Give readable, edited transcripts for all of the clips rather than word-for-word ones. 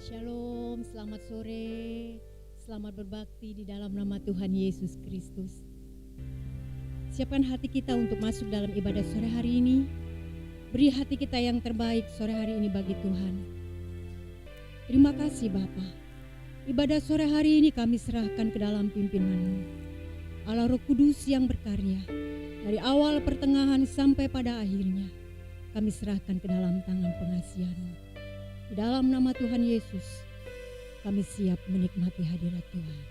Shalom, selamat sore, selamat berbakti di dalam nama Tuhan Yesus Kristus. Siapkan hati kita untuk masuk dalam ibadah sore hari ini. Beri hati kita yang terbaik sore hari ini bagi Tuhan. Terima kasih Bapa. Ibadah sore hari ini kami serahkan ke dalam pimpinanmu. Allah Roh Kudus yang berkarya, dari awal pertengahan sampai pada akhirnya, kami serahkan ke dalam tangan pengasihan-Mu. Di dalam nama Tuhan Yesus, kami siap menikmati hadirat Tuhan.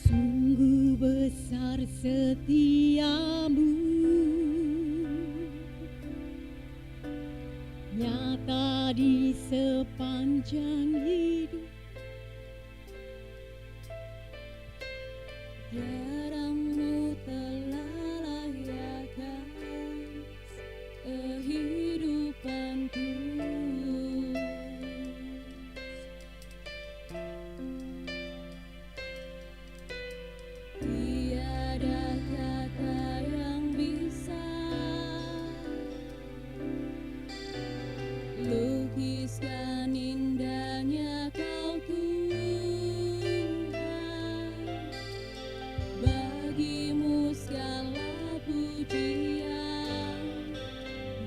Sungguh besar setiamu, nyata di sepanjang hidup. Tiada-Mu telah layakan kehidupanku. Tiada kata yang bisa lukiskan indahnya Kau Tuhan. Bagimu segala pujian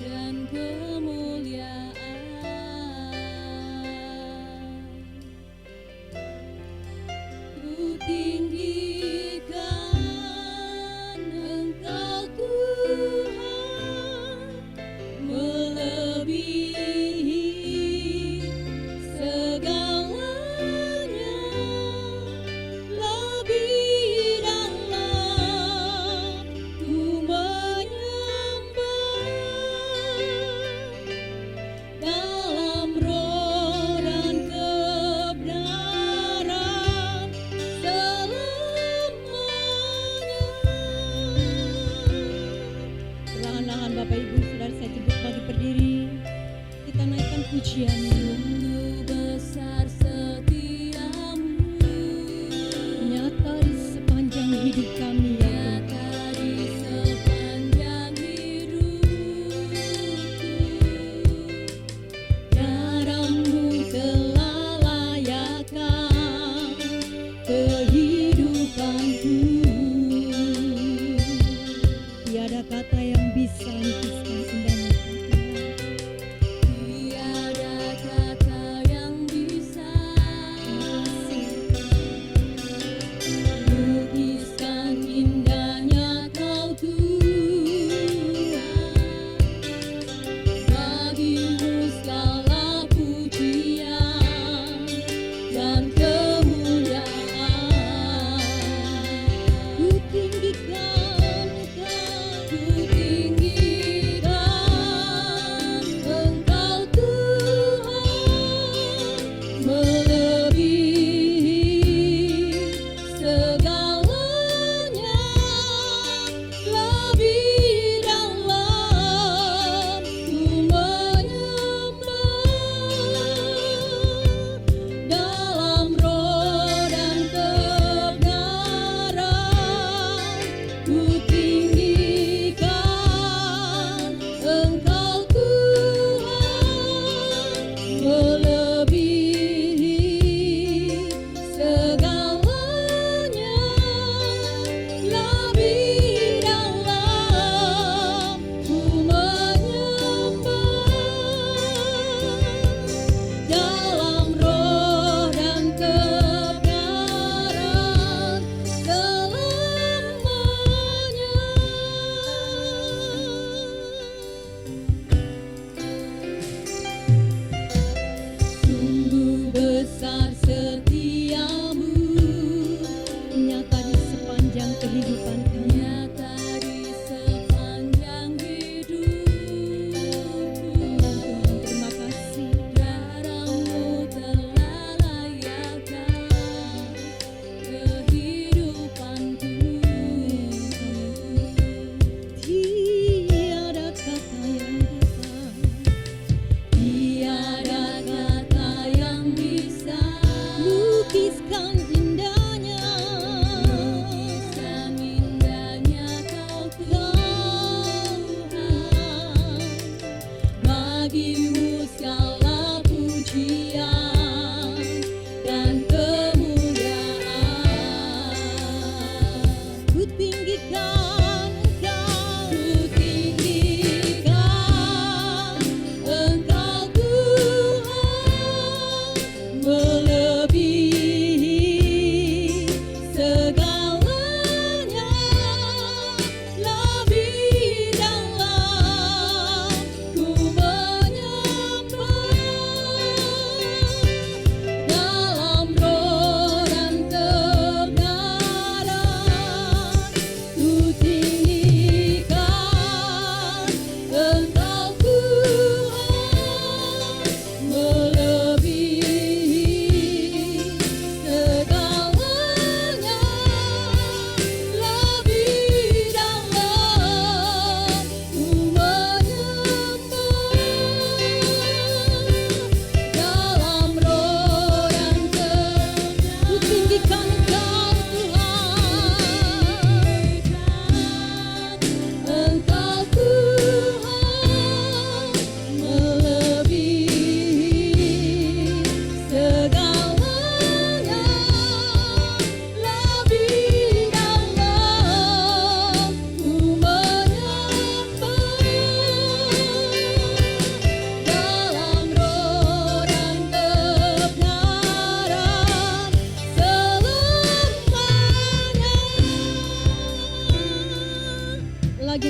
dan kemuliaan. Ku tinggikan Engkau Tuhan, melebihi segalanya, lebih dalam ku menyembah, dalam roh dan kebenaran selamanya. Perlahan-lahan Bapak Ibu Saudara saya jemput bagi berdiri, kita naikkan pujian. Sungguh besar setiamu, nyata di sepanjang hidup kami ya Tuhan. Nyata di sepanjang hidupku. Tiada-Mu telah layakan kehidupanku. Tiada kata yang bisa lukiskan indahnya Kau Tuhan. Tiada kata yang bisa lukiskan indahnya Kau Tuhan. Bagimu segala pujian dan kemuliaan. Ku tinggikan Engkau, ku tinggikan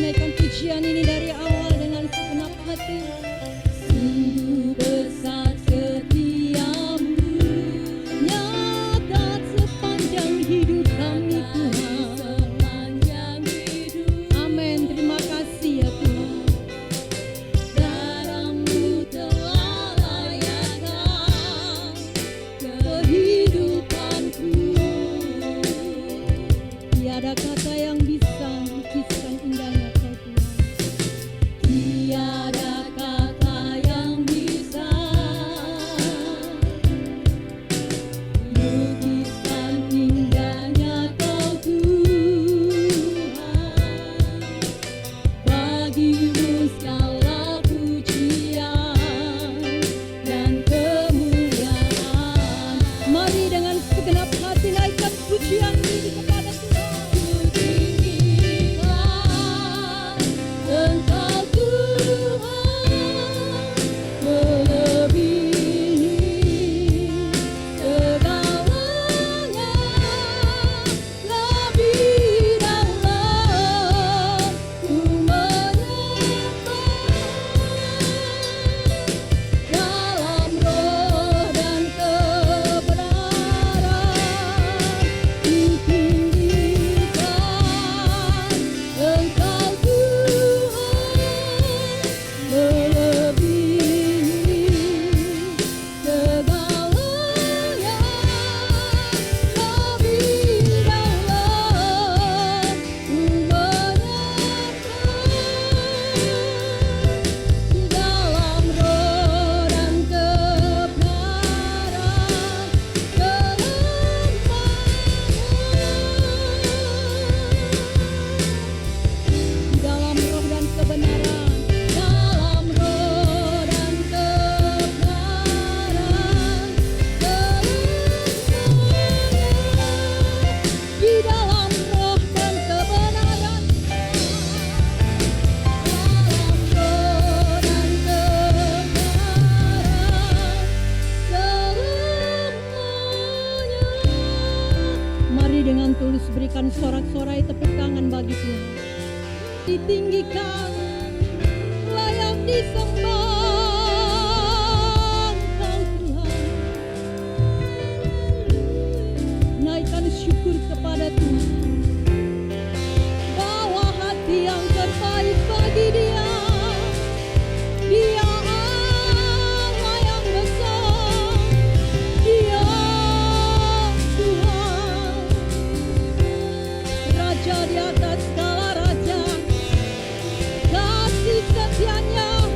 naikkan pujian ini dari awal dengan segenap hati. Sungguh besar setiamu, nyata sepanjang hidup kami Tuhan. Amin, terima kasih ya Tuhan. Darah-Mu telah layakkan kehidupanku. Tiada kata yang bisa melukiskan indahnya Kau Tuhan. Tiada kata yang bisa melukiskan indahnya Kau Tuhan. Bagi-Mu segala pujian dan kemuliaan. Mari dengan segenap hati naikkan pujian ini kepada Tuhan. Engkau Tuhan melebihi segalanya, lebih dalam ku menyembah dalam roh dan kebenaran. Ku tinggikan Engkau Tuhan melebihi segalanya, lebih dalam ku menyembah dalam roh dan kebenaran selamanya. Dalam roh dan kebenaran, dalam roh dan kebenaran selamanya. Di dalam roh dan kebenaran, dalam roh dan kebenaran selamanya. Mari dengan tulus berikan sorak-sorai tepuk tangan bagi Tuhan. Ditinggikan, layak disembah Engkau Tuhan. Naikkan syukur kepada Tuhan. Bawa hati yang terbaik bagi Dia. Dia Allah yang besar. Dia Tuhan, Raja di atas segala raja. Kasih setianya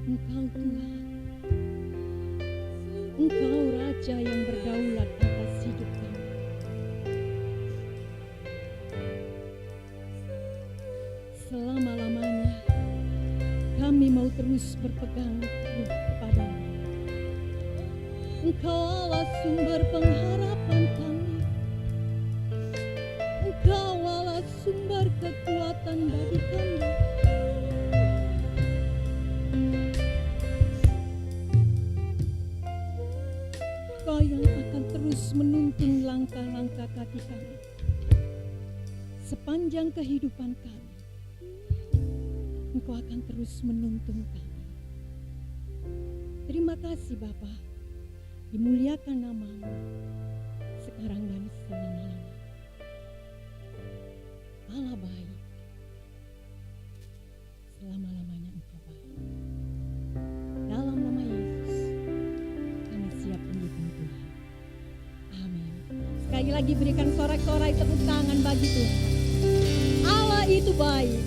Engkau Tuhan, Engkau Raja yang berdaulat atas hidup kami. Selama-lamanya kami mau terus berpegang teguh kepadamu. Engkau Allah sumber pengharapan kami. Engkau Allah sumber kekuatan bagi kami. Engkau yang akan terus menuntun langkah-langkah kaki kami sepanjang kehidupan kami. Engkau akan terus menuntun kami. Terima kasih Bapa, dimuliakan namamu sekarang dan selama-lamanya. Allah baik, selama-lamanya Engkau baik. Dalam nama Yesus kami siap mendukung Tuhan. Amin. Sekali lagi berikan sorak-sorai tepuk tangan bagi Tuhan. Allah itu baik,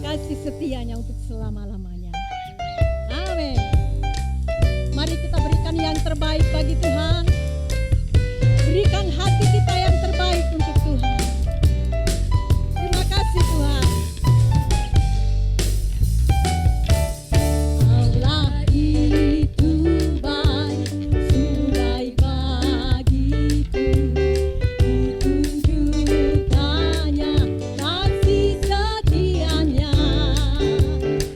kasih setianya untuk selama-lamanya. Amin. Mari kita berikan yang terbaik bagi Tuhan. Berikan hati kita yang terbaik untuk Tuhan. Terima kasih Tuhan. Allah itu baik, surai bagiku. Ditunjukkannya kasih setianya.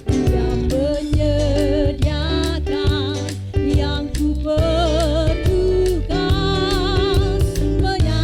Dia menyediakan yang ku perlukan, menyatakan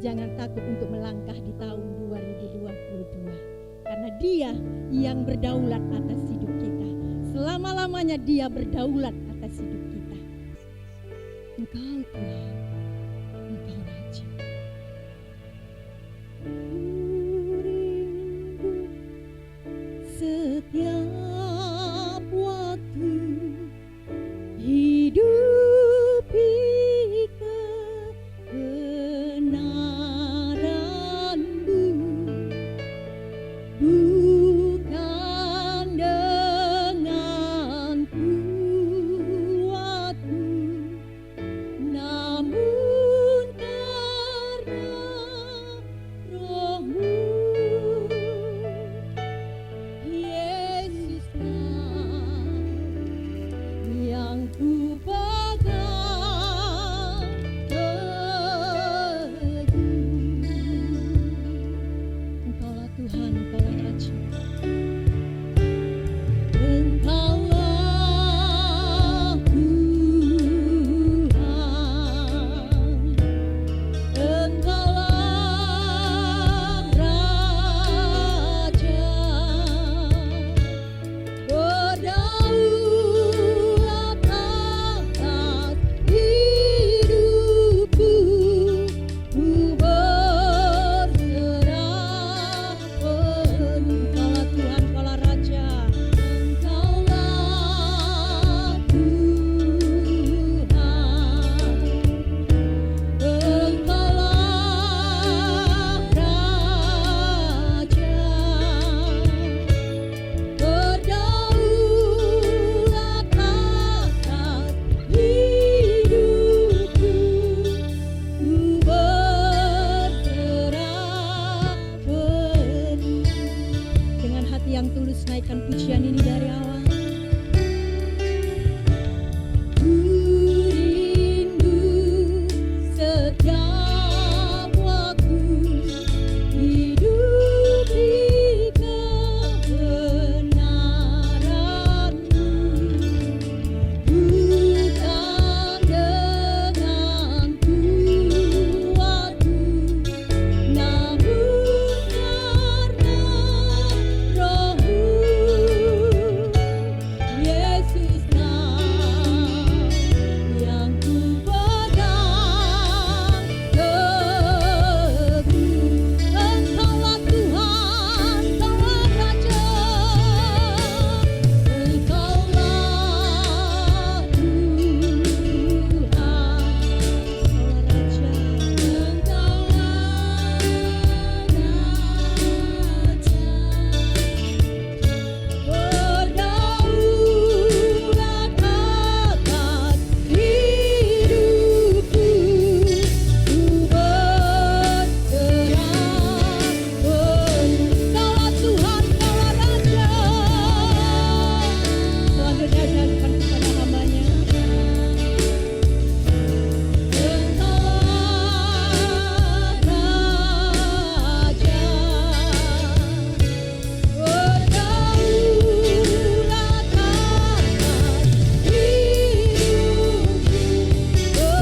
Jangan takut untuk melangkah di tahun 2022. Karena Dia yang berdaulat atas hidup kita. Selama-lamanya Dia berdaulat atas hidup kita. Engkau Tuhan, Engkau Raja. Setiap waktu hidupi kebenaran-Mu, bukan dengan kuatku, namun karena Roh-Mu. Yesuslah yang ku pegang teguh. Engkaulah Tuhan, Engkaulah Raja. Engkaulah Tuhan, Engkaulah Raja, berdaulat atas hidupku, ku berserah penuh. Engkaulah Tuhan, Engkaulah Raja. Engkaulah Tuhan, Engkaulah Raja, berdaulat atas hidupku, ku berserah penuh. Dengan hati yang tulus naikkan pujian ini dari awal. Ku rindu setiap waktu hidupi kebenaran-Mu, bukan dengan kuatku, namun karena Roh-Mu. Yesuslah yang ku pegang teguh. Engkaulah Tuhan, Engkaulah Raja. Engkaulah Tuhan, Engkaulah Raja. Berdaulat atas hidupku, ku berserah penuh. Engkaulah Tuhan, Engkaulah Raja. Tuhan berdasarkan kepada hamba-Nya. Engkaulah Raja, berdaulat atas hidupku, berdaulat atas hidupku, berdaulat atas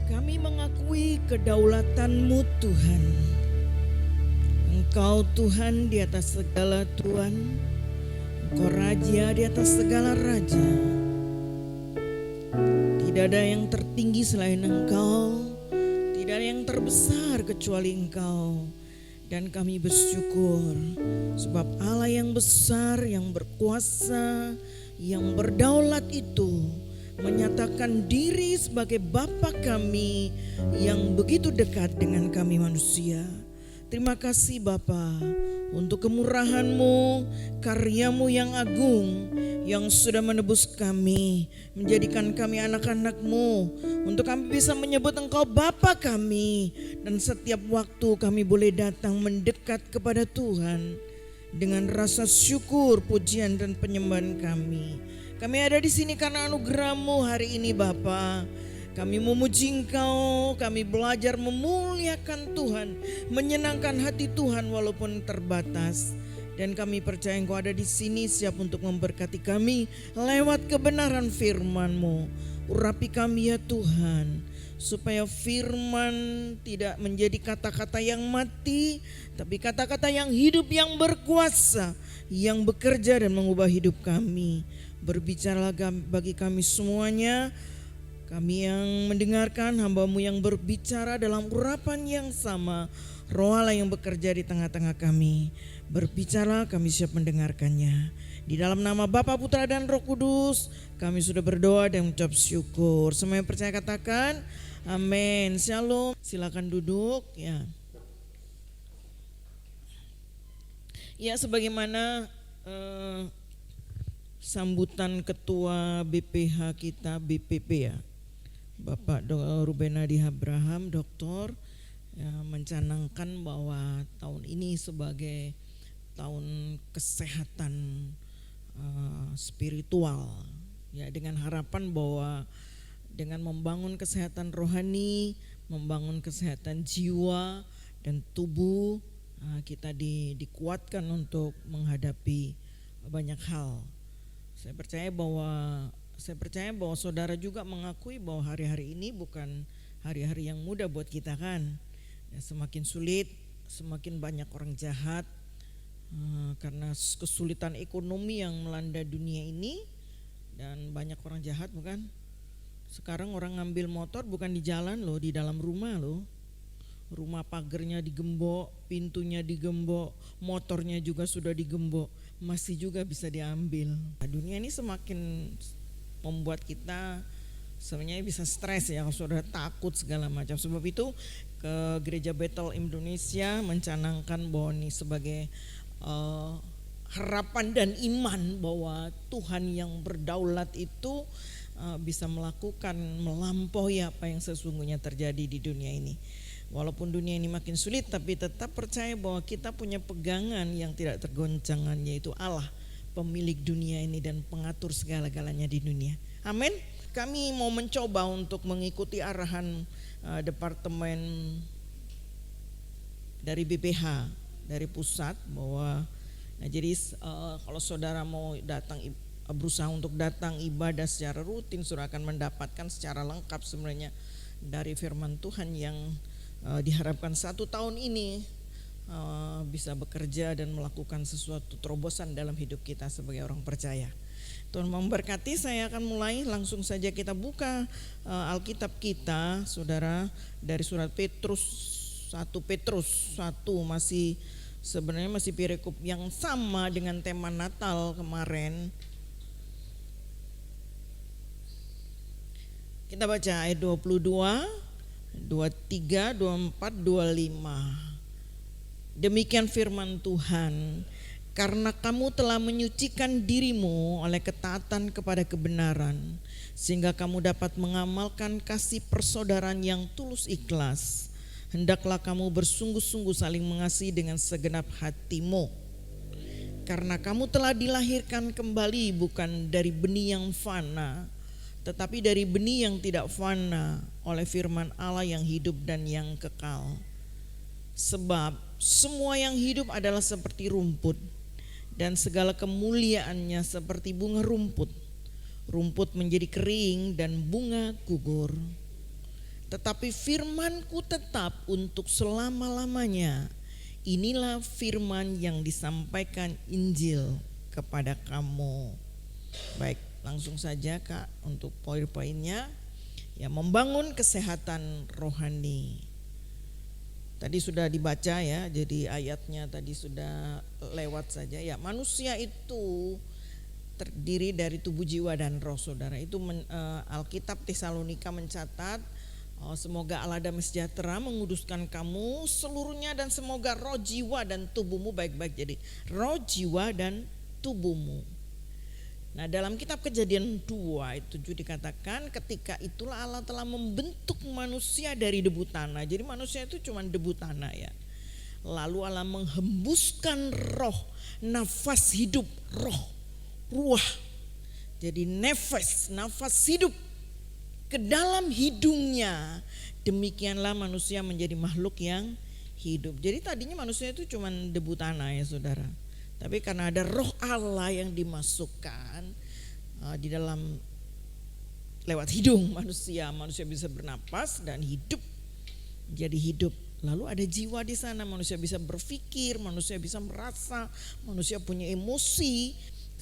Kami mengakui kedaulatan-Mu Tuhan. Engkau Tuhan di atas segala Tuhan. Engkau Raja di atas segala Raja. Tidak ada yang tertinggi selain Engkau. Tidak ada yang terbesar kecuali Engkau. Dan kami bersyukur sebab Allah yang besar, yang berkuasa, yang berdaulat itu menyatakan diri sebagai Bapa kami yang begitu dekat dengan kami manusia. Terima kasih Bapa untuk kemurahan-Mu, karya-Mu yang agung yang sudah menebus kami, menjadikan kami anak-anak-Mu, untuk kami bisa menyebut Engkau Bapa kami, dan setiap waktu kami boleh datang mendekat kepada Tuhan dengan rasa syukur, pujian dan penyembahan kami. Kami ada di sini karena anugerah-Mu hari ini Bapa. Kami memuji Engkau, kami belajar memuliakan Tuhan, menyenangkan hati Tuhan walaupun terbatas. Dan kami percaya Engkau ada di sini siap untuk memberkati kami lewat kebenaran firman-Mu. Urapi kami ya Tuhan, supaya firman tidak menjadi kata-kata yang mati, tapi kata-kata yang hidup, yang berkuasa, yang bekerja dan mengubah hidup kami. Berbicaralah bagi kami semuanya. Kami yang mendengarkan, hamba-Mu yang berbicara dalam urapan yang sama. Roh Allah yang bekerja di tengah-tengah kami. Berbicara, kami siap mendengarkannya. Di dalam nama Bapa, Putra dan Roh Kudus, kami sudah berdoa dan mengucap syukur. Semua yang percaya katakan amin. Shalom. Silakan duduk ya. Ya, sebagaimana sambutan ketua BPH kita, BPP ya, Bapak Ruben Adi Abraham, doktor, ya, mencanangkan bahwa tahun ini sebagai tahun kesehatan spiritual, ya, dengan harapan bahwa dengan membangun kesehatan rohani, membangun kesehatan jiwa dan tubuh, kita dikuatkan untuk menghadapi banyak hal. Saya percaya bahwa saudara juga mengakui bahwa hari-hari ini bukan hari-hari yang mudah buat kita kan. Ya, semakin sulit, semakin banyak orang jahat karena kesulitan ekonomi yang melanda dunia ini, dan banyak orang jahat bukan. Sekarang orang ngambil motor bukan di jalan loh, di dalam rumah loh. Rumah pagernya digembok, pintunya digembok, motornya juga sudah digembok, masih juga bisa diambil. Nah, dunia ini semakin membuat kita sebenarnya bisa stres ya, sudah takut segala macam. Sebab itu ke Gereja Bethel Indonesia mencanangkan bahwa ini sebagai harapan dan iman bahwa Tuhan yang berdaulat itu bisa melakukan melampaui apa yang sesungguhnya terjadi di dunia ini. Walaupun dunia ini makin sulit, tapi tetap percaya bahwa kita punya pegangan yang tidak tergoncangkan, yaitu Allah, pemilik dunia ini dan pengatur segala-galanya di dunia. Amin. Kami mau mencoba untuk mengikuti arahan departemen dari BPH, dari pusat, bahwa jadi kalau saudara mau datang, berusaha untuk datang ibadah secara rutin, saudara akan mendapatkan secara lengkap sebenarnya dari firman Tuhan yang diharapkan 1 tahun ini bisa bekerja dan melakukan sesuatu terobosan dalam hidup kita sebagai orang percaya. Tuhan memberkati. Saya akan mulai, langsung saja kita buka Alkitab kita saudara, dari surat Petrus 1 masih sebenarnya masih perikop yang sama dengan tema Natal kemarin. Kita baca ayat 22, 23, 24, 25. Demikian firman Tuhan, karena kamu telah menyucikan dirimu oleh ketaatan kepada kebenaran, sehingga kamu dapat mengamalkan kasih persaudaraan yang tulus ikhlas. Hendaklah kamu bersungguh-sungguh saling mengasihi dengan segenap hatimu. Karena kamu telah dilahirkan kembali bukan dari benih yang fana, tetapi dari benih yang tidak fana, oleh firman Allah yang hidup dan yang kekal. Sebab semua yang hidup adalah seperti rumput, dan segala kemuliaannya seperti bunga rumput. Rumput menjadi kering dan bunga gugur. Tetapi firman-Ku tetap untuk selama-lamanya. Inilah firman yang disampaikan Injil kepada kamu. Baik, langsung saja Kak untuk poin-poinnya. Ya, membangun kesehatan rohani. Tadi sudah dibaca ya, jadi ayatnya tadi sudah lewat saja. Ya, manusia itu terdiri dari tubuh, jiwa dan roh saudara. Itu Alkitab Tesalonika mencatat Semoga Allah damai sejahtera menguduskan kamu seluruhnya, dan semoga roh, jiwa, dan tubuhmu baik-baik. Jadi roh, jiwa, dan tubuhmu. Nah, dalam kitab Kejadian 2 ayat 7 dikatakan ketika itulah Allah telah membentuk manusia dari debu tanah. Jadi manusia itu cuma debu tanah ya. Lalu Allah menghembuskan roh, nafas hidup, ruah. Jadi nafas hidup ke dalam hidungnya. Demikianlah manusia menjadi makhluk yang hidup. Jadi tadinya manusia itu cuma debu tanah ya saudara. Tapi karena ada roh Allah yang dimasukkan di dalam lewat hidung manusia bisa bernapas dan hidup, jadi hidup. Lalu ada jiwa di sana, manusia bisa berpikir, manusia bisa merasa, manusia punya emosi.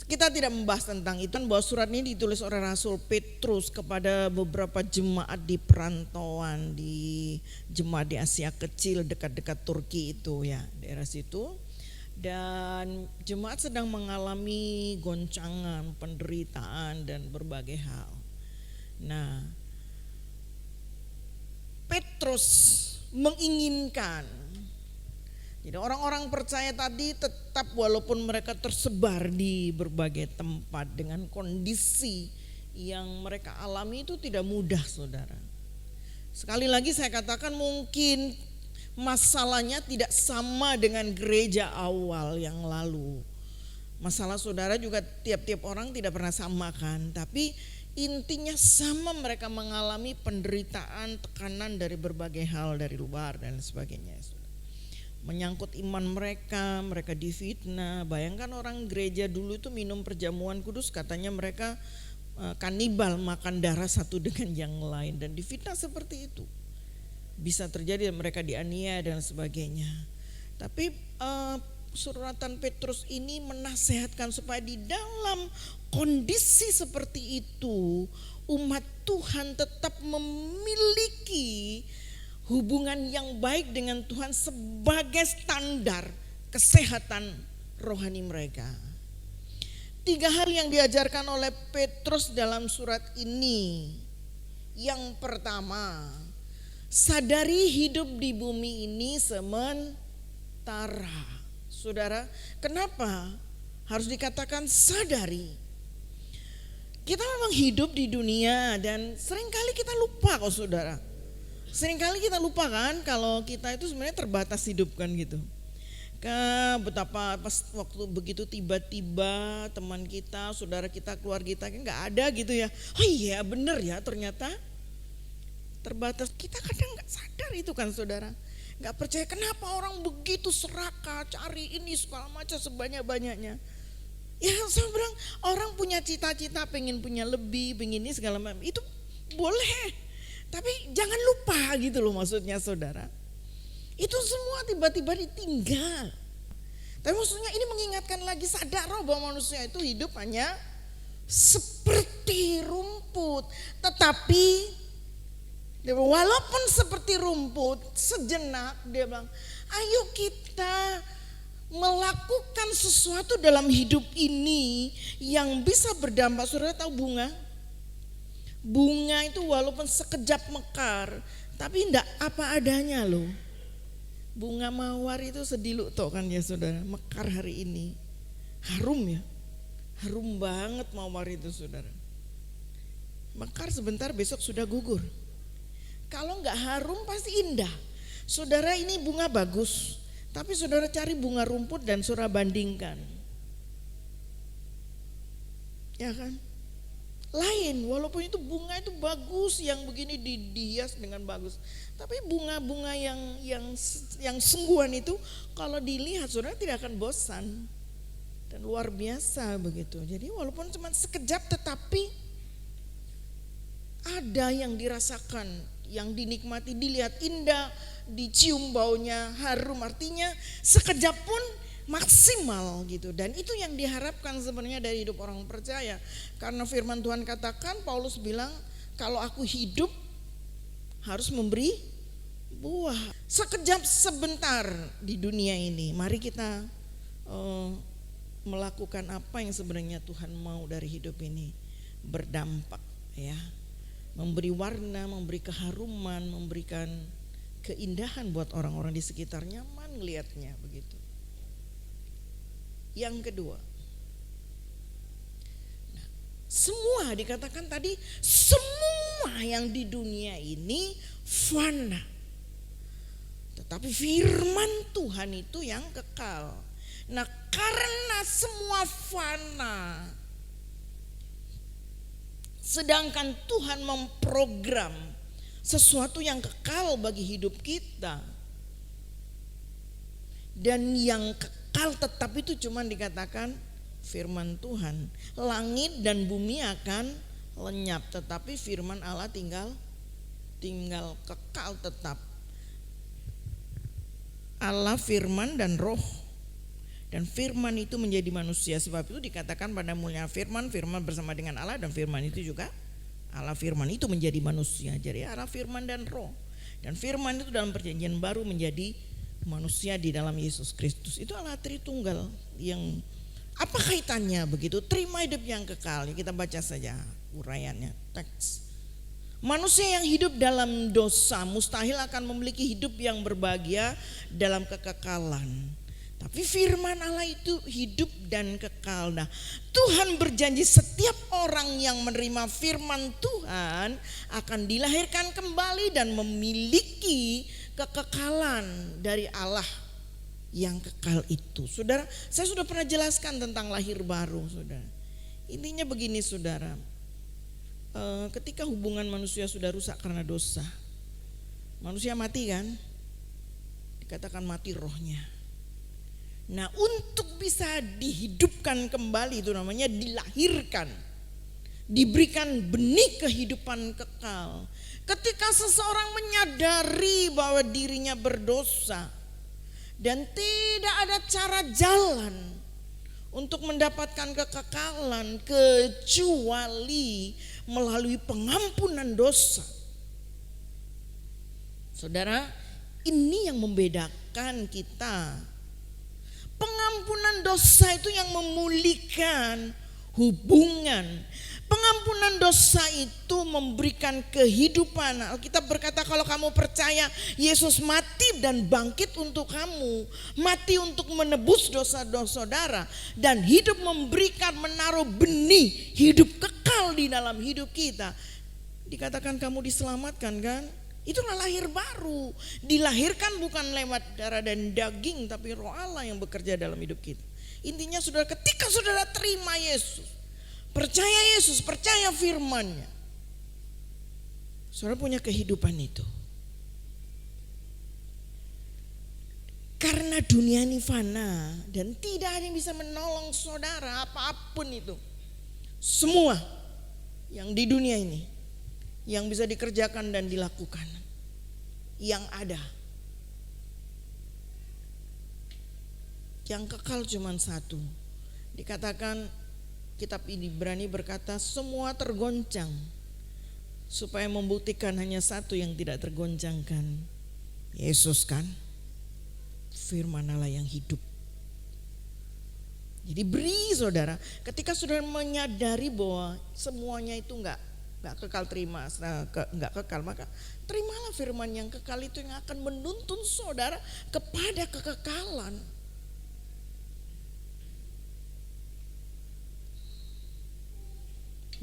Kita tidak membahas tentang itu, bahwa surat ini ditulis oleh Rasul Petrus kepada beberapa jemaat di perantauan, di jemaat di Asia Kecil dekat-dekat Turki itu ya, daerah situ. Dan jemaat sedang mengalami goncangan, penderitaan dan berbagai hal. Nah, Petrus menginginkan, jadi orang-orang percaya tadi tetap walaupun mereka tersebar di berbagai tempat dengan kondisi yang mereka alami itu tidak mudah saudara. Sekali lagi saya katakan mungkin masalahnya tidak sama dengan gereja awal yang lalu. Masalah saudara juga tiap-tiap orang tidak pernah sama kan, tapi intinya sama, mereka mengalami penderitaan, tekanan dari berbagai hal dari luar dan sebagainya. Menyangkut iman mereka difitnah. Bayangkan orang gereja dulu itu minum perjamuan kudus, katanya mereka kanibal, makan darah satu dengan yang lain, dan difitnah seperti itu. Bisa terjadi mereka dianiaya dan sebagainya. Tapi suratan Petrus ini menasehatkan supaya di dalam kondisi seperti itu umat Tuhan tetap memiliki hubungan yang baik dengan Tuhan sebagai standar kesehatan rohani mereka. 3 hal yang diajarkan oleh Petrus dalam surat ini. Yang pertama, sadari hidup di bumi ini sementara. Saudara, kenapa harus dikatakan sadari? Kita memang hidup di dunia dan seringkali kita lupa kok saudara. Seringkali kita lupa kan kalau kita itu sebenarnya terbatas hidup kan gitu. Betapa pas waktu begitu tiba-tiba teman kita, saudara kita, keluarga kita nggak ada gitu ya. Oh iya bener ya, ternyata terbatas. Kita kadang nggak sadar itu kan saudara. Nggak percaya kenapa orang begitu serakah cari ini segala macam sebanyak-banyaknya. Ya saya bilang orang punya cita-cita pengen punya lebih, pengen ini segala macam, itu boleh. Tapi jangan lupa gitu loh maksudnya saudara. Itu semua tiba-tiba ditinggal. Tapi maksudnya ini mengingatkan lagi, sadar bahwa manusia itu hidup hanya seperti rumput. Tetapi walaupun seperti rumput, sejenak dia bilang, ayo kita melakukan sesuatu dalam hidup ini yang bisa berdampak. Saudara tahu bunga? Bunga itu walaupun sekejap mekar, tapi enggak apa adanya loh. Bunga mawar itu sediluk toh kan ya saudara, mekar hari ini. Harum ya, harum banget mawar itu saudara. Mekar sebentar besok sudah gugur. Kalau enggak harum pasti indah. Saudara ini bunga bagus, tapi saudara cari bunga rumput dan saudara bandingkan. Ya kan? Lain, walaupun itu bunga itu bagus, yang begini dihias dengan bagus, tapi bunga-bunga yang sungguhan itu kalau dilihat saudara tidak akan bosan dan luar biasa begitu. Jadi walaupun cuma sekejap tetapi ada yang dirasakan, yang dinikmati, dilihat indah, dicium baunya harum, artinya sekejap pun maksimal gitu. Dan itu yang diharapkan sebenarnya dari hidup orang percaya. Karena firman Tuhan katakan, Paulus bilang kalau aku hidup harus memberi buah. Sekejap sebentar di dunia ini, mari kita melakukan apa yang sebenarnya Tuhan mau dari hidup ini, berdampak ya. memberi warna, memberi keharuman, memberikan keindahan buat orang-orang di sekitar, nyaman ngelihatnya begitu. Yang kedua, semua dikatakan tadi, semua yang di dunia ini fana. Tetapi firman Tuhan itu yang kekal. Nah, karena semua fana, sedangkan Tuhan memprogram sesuatu yang kekal bagi hidup kita. Dan yang kekal tetap itu cuma dikatakan firman Tuhan. Langit dan bumi akan lenyap, tetapi firman Allah tinggal kekal tetap. Allah firman dan roh. Dan firman itu menjadi manusia. Sebab itu dikatakan pada mulanya firman bersama dengan Allah, dan firman itu juga Allah, firman itu menjadi manusia. Jadi Allah firman dan roh. Dan firman itu dalam perjanjian baru menjadi manusia di dalam Yesus Kristus. Itu Allah Tritunggal. Yang apa kaitannya begitu? Terima hidup yang kekal. Kita baca saja uraiannya, teks. Manusia yang hidup dalam dosa mustahil akan memiliki hidup yang berbahagia dalam kekekalan. Tapi firman Allah itu hidup dan kekal. Nah, Tuhan berjanji setiap orang yang menerima firman Tuhan akan dilahirkan kembali dan memiliki kekekalan dari Allah yang kekal itu. Saudara, saya sudah pernah jelaskan tentang lahir baru, saudara. Intinya begini, saudara. Ketika hubungan manusia sudah rusak karena dosa, manusia mati kan? Dikatakan mati rohnya. Nah, untuk bisa dihidupkan kembali, itu namanya dilahirkan, diberikan benih kehidupan kekal. Ketika seseorang menyadari bahwa dirinya berdosa dan tidak ada cara jalan untuk mendapatkan kekekalan kecuali melalui pengampunan dosa. Saudara, ini yang membedakan kita. Pengampunan dosa itu yang memulihkan hubungan. Pengampunan dosa itu memberikan kehidupan. Alkitab berkata kalau kamu percaya Yesus mati dan bangkit untuk kamu, mati untuk menebus dosa-dosa saudara, dan hidup memberikan, menaruh benih hidup kekal di dalam hidup kita, dikatakan kamu diselamatkan kan? Itulah lahir baru. Dilahirkan bukan lewat darah dan daging, tapi roh Allah yang bekerja dalam hidup kita. Intinya saudara, ketika saudara terima Yesus, percaya Yesus, percaya firman-Nya, saudara punya kehidupan itu. Karena dunia ini fana dan tidak ada yang bisa menolong saudara apapun itu. Semua yang di dunia ini yang bisa dikerjakan dan dilakukan, yang ada, yang kekal cuma satu. Dikatakan kitab Ibrani berkata semua tergoncang, supaya membuktikan hanya satu yang tidak tergoncangkan, Yesus kan, firman Allah yang hidup. Jadi beri saudara, ketika saudara menyadari bahwa semuanya itu enggak kekal, enggak kekal, maka terimalah firman yang kekal itu yang akan menuntun saudara kepada kekekalan.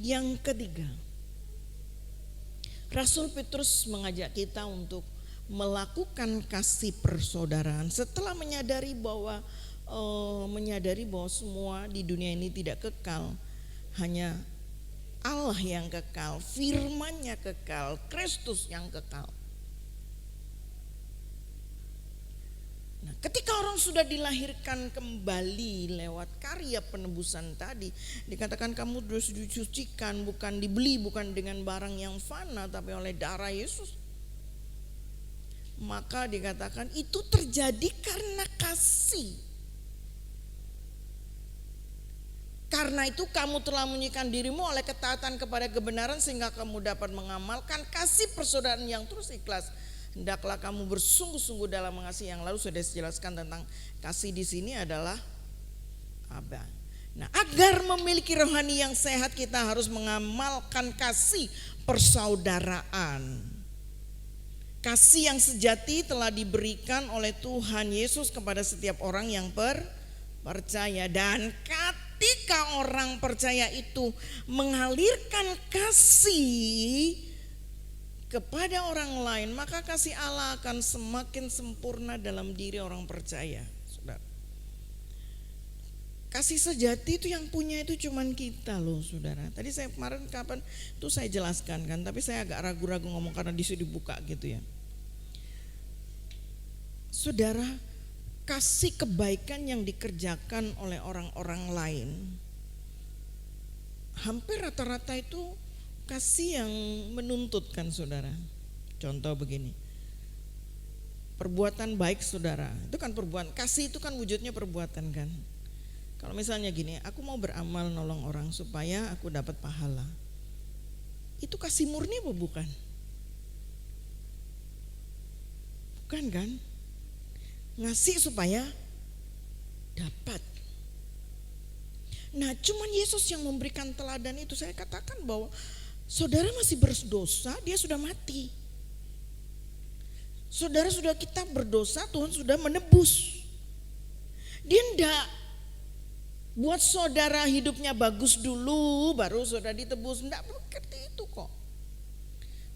Yang ketiga, Rasul Petrus mengajak kita untuk melakukan kasih persaudaraan setelah menyadari bahwa semua di dunia ini tidak kekal, hanya Allah yang kekal, firman-Nya kekal, Kristus yang kekal. Nah, ketika orang sudah dilahirkan kembali lewat karya penebusan tadi, dikatakan kamu harus disucikan, bukan dibeli, bukan dengan barang yang fana, tapi oleh darah Yesus. Maka dikatakan itu terjadi karena kasih. Karena itu kamu telah menyucikan dirimu oleh ketaatan kepada kebenaran sehingga kamu dapat mengamalkan kasih persaudaraan yang terus ikhlas. Hendaklah kamu bersungguh-sungguh dalam mengasihi. Yang lalu sudah dijelaskan tentang kasih di sini adalah Abah. Nah, agar memiliki rohani yang sehat kita harus mengamalkan kasih persaudaraan. Kasih yang sejati telah diberikan oleh Tuhan Yesus kepada setiap orang yang percaya. Dan ketika orang percaya itu mengalirkan kasih kepada orang lain, maka kasih Allah akan semakin sempurna dalam diri orang percaya. Saudara, kasih sejati itu yang punya itu cuman kita loh, saudara. Tadi saya kemarin kapan itu saya jelaskan kan, tapi saya agak ragu-ragu ngomong karena disitu dibuka gitu ya. Saudara, kasih kebaikan yang dikerjakan oleh orang-orang lain hampir rata-rata itu kasih yang menuntut kan, saudara. Contoh begini, perbuatan baik, saudara, itu kan perbuatan. Kasih itu kan wujudnya perbuatan kan. Kalau misalnya gini, aku mau beramal nolong orang supaya aku dapat pahala, itu kasih murni apa bukan? Bukan kan? Ngasih supaya dapat. Nah, cuman Yesus yang memberikan teladan itu. Saya katakan bahwa saudara masih berdosa, dia sudah mati. Saudara sudah, kita berdosa, Tuhan sudah menebus. Dia enggak buat saudara hidupnya bagus dulu baru saudara ditebus. Enggak seperti itu kok.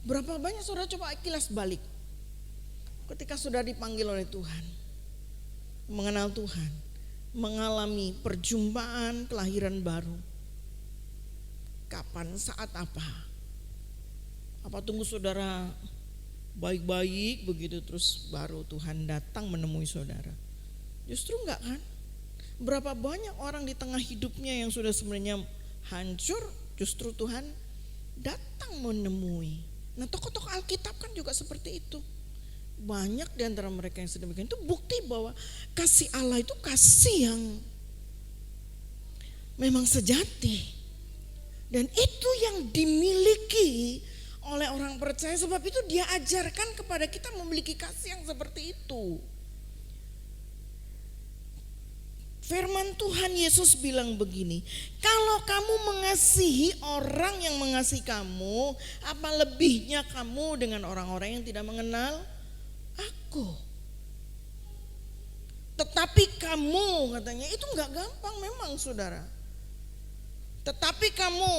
Berapa banyak saudara coba kilas balik ketika saudara dipanggil oleh Tuhan, mengenal Tuhan, mengalami perjumpaan kelahiran baru. Kapan, saat apa? Apa tunggu saudara baik-baik begitu terus baru Tuhan datang menemui saudara? Justru enggak kan? Berapa banyak orang di tengah hidupnya yang sudah sebenarnya hancur, justru Tuhan datang menemui. Nah, tokoh-tokoh Alkitab kan juga seperti itu. Banyak di antara mereka yang sedemikian. Itu bukti bahwa kasih Allah itu kasih yang memang sejati. Dan itu yang dimiliki oleh orang percaya. Sebab itu dia ajarkan kepada kita memiliki kasih yang seperti itu. Firman Tuhan Yesus bilang begini, kalau kamu mengasihi orang yang mengasihi kamu, apa lebihnya kamu dengan orang-orang yang tidak mengenal Aku? Tetapi kamu, katanya, itu enggak gampang memang, saudara. Tetapi kamu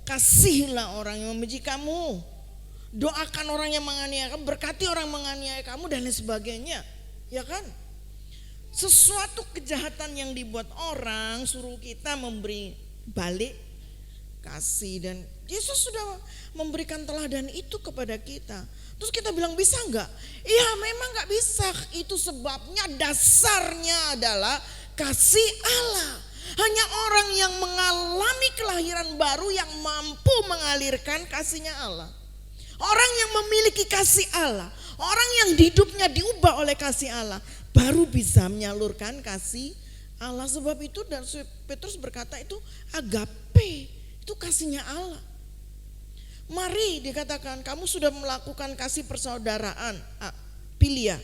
kasihilah orang yang membenci kamu, doakan orang yang menganiaya kamu, berkati orang menganiaya kamu dan lain sebagainya, ya kan? Sesuatu kejahatan yang dibuat orang suruh kita memberi balik kasih, dan Yesus sudah memberikan teladan itu kepada kita. Terus kita bilang bisa enggak? Iya, memang enggak bisa. Itu sebabnya dasarnya adalah kasih Allah. Hanya orang yang mengalami kelahiran baru yang mampu mengalirkan kasihnya Allah. Orang yang memiliki kasih Allah, orang yang hidupnya diubah oleh kasih Allah, baru bisa menyalurkan kasih Allah. Sebab itu dan Petrus berkata itu agape, itu kasihnya Allah. Mari, dikatakan, kamu sudah melakukan kasih persaudaraan, Pilia.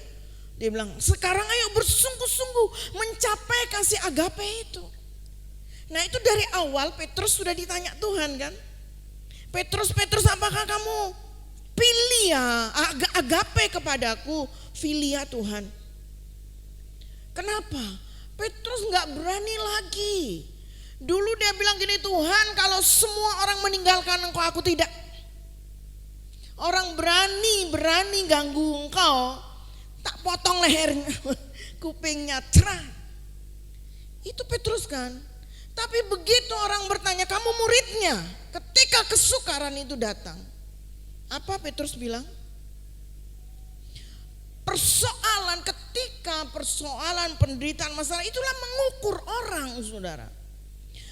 Dia bilang, sekarang ayo bersungguh-sungguh mencapai kasih agape itu. Nah, itu dari awal Petrus sudah ditanya Tuhan kan. Petrus, apakah kamu Pilia, agape kepadaku? Filia Tuhan. Kenapa? Petrus gak berani lagi. Dulu dia bilang gini, Tuhan, kalau semua orang meninggalkan Engkau, aku tidak. Orang berani ganggu Engkau, tak potong lehernya, kupingnya cerah. Itu Petrus kan. Tapi begitu orang bertanya, kamu muridnya, ketika kesukaran itu datang, apa Petrus bilang? Persoalan penderitaan masalah itulah mengukur orang, saudara.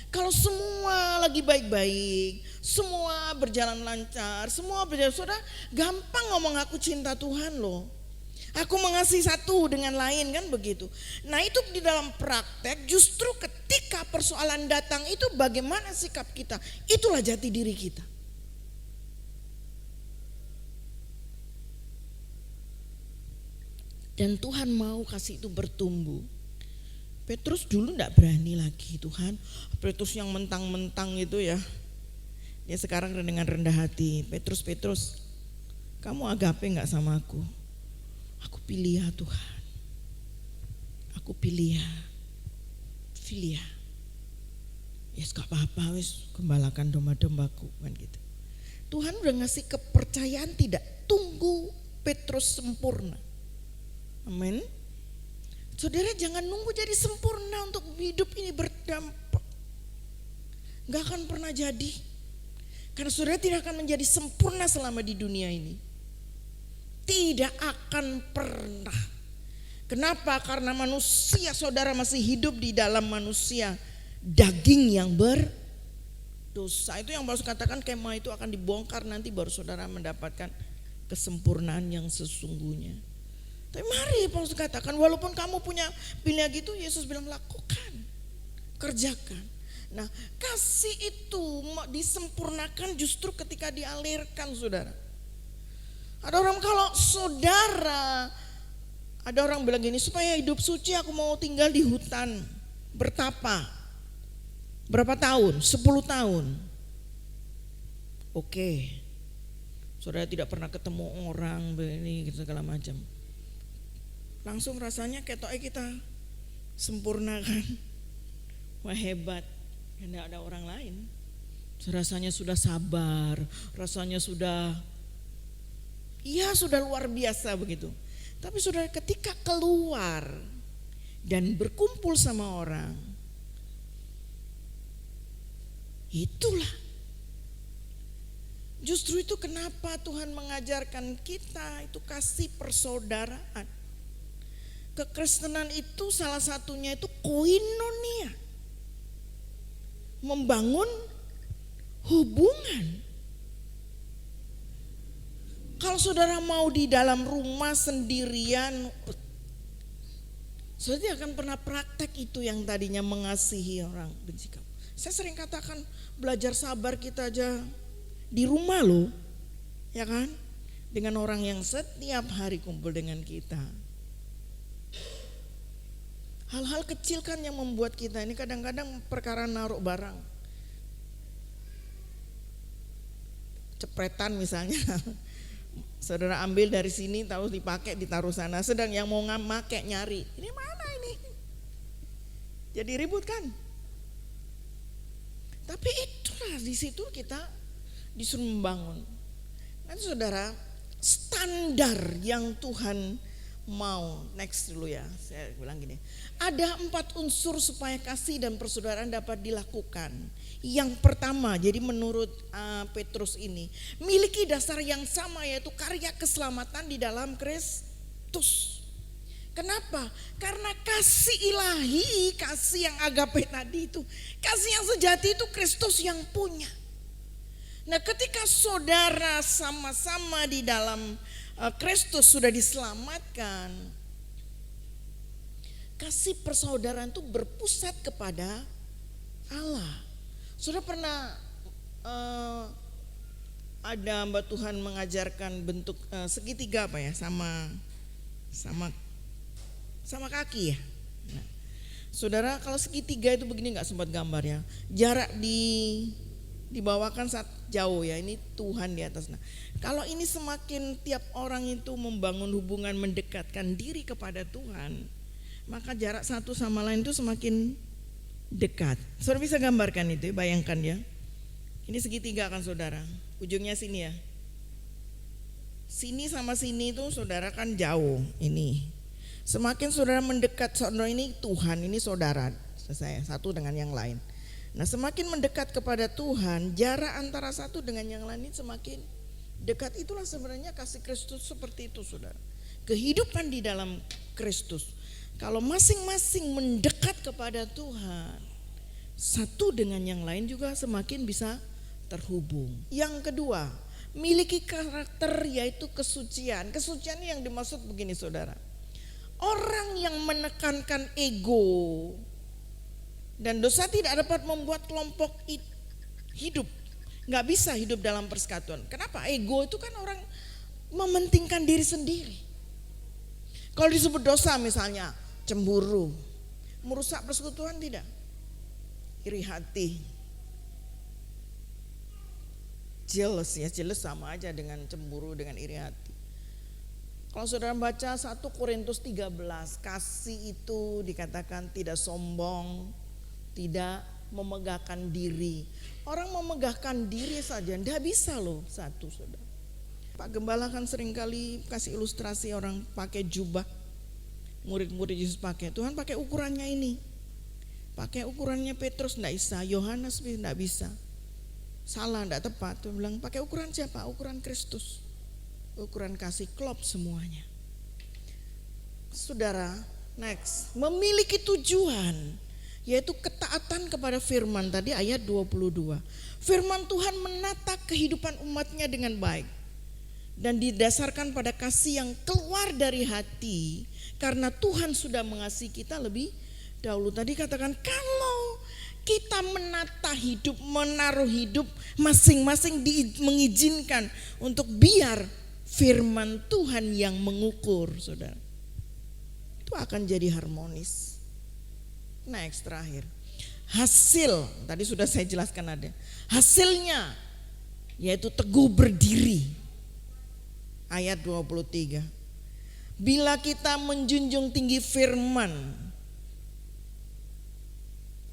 Kalau semua lagi baik-baik, semua berjalan lancar, semua berjalan, saudara, gampang ngomong aku cinta Tuhan loh. Aku mengasihi satu dengan lain, kan begitu. Nah, itu di dalam praktek justru ketika persoalan datang itu bagaimana sikap kita, itulah jati diri kita. Dan Tuhan mau kasih itu bertumbuh. Petrus dulu enggak berani lagi Tuhan. Petrus yang mentang-mentang itu ya. Dia sekarang dengan rendah hati. Petrus, kamu agape enggak sama aku? Aku pilih ya Tuhan. Aku pilih ya. Filia. Yes gak apa-apa wis, gembalakan domba-dombaku kan gitu. Tuhan udah ngasih kepercayaan tidak? Tunggu Petrus sempurna. Amin. Saudara jangan nunggu jadi sempurna untuk hidup ini berdampak. Gak akan pernah jadi. Karena saudara tidak akan menjadi sempurna selama di dunia ini. Tidak akan pernah. Kenapa? Karena manusia saudara masih hidup di dalam manusia daging yang berdosa. Itu yang Paulus katakan kemah itu akan dibongkar nanti baru saudara mendapatkan kesempurnaan yang sesungguhnya. Tapi mari Paulus katakan walaupun kamu punya pilihan gitu, Yesus bilang lakukan, kerjakan. Nah kasih itu disempurnakan justru ketika dialirkan saudara. Ada orang kalau saudara, ada orang bilang gini, supaya hidup suci aku mau tinggal di hutan bertapa. Berapa tahun? 10 tahun. Oke. Saudara tidak pernah ketemu orang begini gitu segala macam. Langsung rasanya ketoknya kita sempurna kan. Wah hebat. Tidak ada orang lain. Rasanya sudah sabar, rasanya sudah sudah luar biasa begitu. Tapi saudara ketika keluar dan berkumpul sama orang, itulah justru itu kenapa Tuhan mengajarkan kita itu kasih persaudaraan. Kekristenan itu salah satunya itu koinonia, membangun hubungan. Kalau saudara mau di dalam rumah sendirian, saudara tidak akan pernah praktek itu yang tadinya mengasihi orang benci kamu. Saya sering katakan belajar sabar kita aja di rumah loh, ya kan? Dengan orang yang setiap hari kumpul dengan kita. Hal-hal kecil kan yang membuat kita ini kadang-kadang perkara naruh barang. Cepretan misalnya. Saudara ambil dari sini tahu dipakai ditaruh sana, sedang yang mau make nyari. Ini mana ini? Jadi ribut kan? Tapi itulah di situ kita disuruh membangun. Nanti saudara, standar yang Tuhan mau, next dulu ya, saya bilang gini. Ada 4 unsur supaya kasih dan persaudaraan dapat dilakukan. Yang pertama, jadi menurut Petrus ini, miliki dasar yang sama yaitu karya keselamatan di dalam Kristus. Kenapa? Karena kasih ilahi, kasih yang agape tadi itu, kasih yang sejati itu Kristus yang punya. Nah ketika saudara sama-sama di dalam Kristus sudah diselamatkan, kasih persaudaraan itu berpusat kepada Allah. Sudah pernah ada hamba Tuhan mengajarkan bentuk segitiga apa ya, sama kaki ya. Nah, saudara kalau segitiga itu begini, nggak sempat gambar ya. Jarak dibawakan saat jauh ya, ini Tuhan di atas. Nah, kalau ini semakin tiap orang itu membangun hubungan mendekatkan diri kepada Tuhan, maka jarak satu sama lain itu semakin dekat. Saudara bisa gambarkan itu, bayangkan ya. Ini segitiga kan saudara, ujungnya sini ya. Sini sama sini itu saudara kan jauh ini. Semakin saudara mendekat, saudara ini Tuhan, ini saudara saya satu dengan yang lain. Nah semakin mendekat kepada Tuhan, jarak antara satu dengan yang lain ini semakin dekat. Itulah sebenarnya kasih Kristus seperti itu saudara. Kehidupan di dalam Kristus. Kalau masing-masing mendekat kepada Tuhan, satu dengan yang lain juga semakin bisa terhubung. Yang kedua, miliki karakter yaitu kesucian. Kesucian yang dimaksud begini saudara. Orang yang menekankan ego dan dosa tidak dapat membuat kelompok hidup. Gak bisa hidup dalam persekutuan. Kenapa? Ego itu kan orang mementingkan diri sendiri. Kalau disebut dosa misalnya cemburu, Merusak persekutuan tidak? Iri hati. Jealous ya, jealous sama aja dengan cemburu, dengan iri hati. Kalau saudara baca 1 Korintus 13, kasih itu dikatakan tidak sombong, tidak memegahkan diri. Orang memegahkan diri saja tidak bisa loh, satu saudara. Pak Gembala kan seringkali kasih ilustrasi orang pakai jubah, murid-murid Yesus pakai, Tuhan pakai ukurannya ini, pakai ukurannya Petrus tidak bisa, Yohanes tidak bisa, salah, tidak tepat. Tuhan bilang pakai ukuran siapa? Ukuran Kristus, ukuran kasih, klop semuanya. Saudara, next, memiliki tujuan, yaitu ketaatan kepada firman tadi ayat 22. Firman Tuhan menata kehidupan umatnya dengan baik dan didasarkan pada kasih yang keluar dari hati, karena Tuhan sudah mengasihi kita lebih dahulu. Tadi katakan kalau kita menata hidup, menaruh hidup masing-masing mengizinkan untuk biar firman Tuhan yang mengukur, saudara, itu akan jadi harmonis. Next, terakhir, hasil tadi sudah saya jelaskan ada. Hasilnya yaitu teguh berdiri. Ayat 23. Bila kita menjunjung tinggi firman